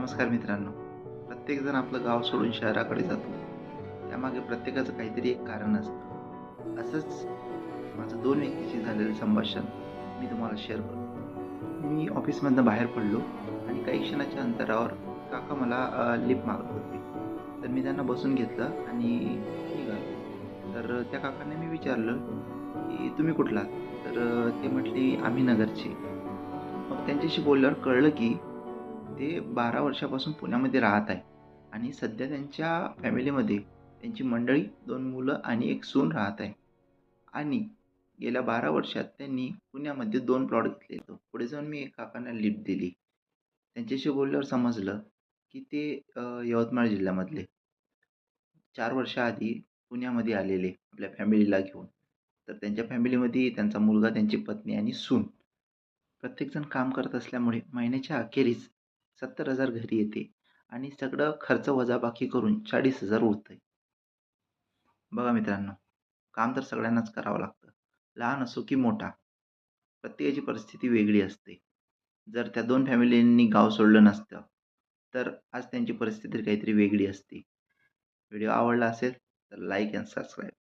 नमस्कार मित्रांनो. प्रत्येकजण आपलं गाव सोडून शहराकडे जातो. त्यामागे प्रत्येकाचं काहीतरी एक कारण असतं. असंच माझं 2 व्यक्तीशी झालेलं संभाषण मी तुम्हाला शेअर करतो. मी ऑफिसमधनं बाहेर पडलो आणि काही क्षणाच्या अंतरावर काका मला लिफ्ट मागत होते. तर मी त्यांना बसून घेतलं आणि निघालो. तर त्या काकांना मी विचारलं, की "तुम्ही कुठलात?" तर ते म्हटले, "आम्ही नगरचे." मग त्यांच्याशी बोलल्यावर कळलं, की ते 12 वर्षापासून पुण्यामध्ये राहत आहे आणि सध्या त्यांच्या फॅमिलीमध्ये त्यांची मंडळी, 2 मुलं आणि 1 सून राहत आहे आणि गेल्या 12 वर्षात त्यांनी पुण्यामध्ये 2 प्लॉट घेतले. तर पुढे जाऊन मी काकांना लिफ्ट दिली. त्यांच्याशी बोलल्यावर समजलं, की ते यवतमाळ जिल्ह्यामधले 4 वर्षाआधी पुण्यामध्ये आलेले आपल्या फॅमिलीला घेऊन. तर त्यांच्या फॅमिलीमध्ये त्यांचा मुलगा, त्यांची पत्नी आणि सून. प्रत्येकजण काम करत असल्यामुळे महिन्याच्या अखेरीस 70,000 घरी येते आणि सगळं खर्च वजाबाकी करून 40,000 उरतंय. बघा मित्रांनो, काम तर सगळ्यांनाच करावं लागतं. लहान असो की मोठा, प्रत्येकाची परिस्थिती वेगळी असते. जर त्या 2 फॅमिलींनी गाव सोडलं नसतं, तर आज त्यांची परिस्थिती काहीतरी वेगळी असती. व्हिडिओ आवडला असेल तर लाईक अँड सबस्क्राईब.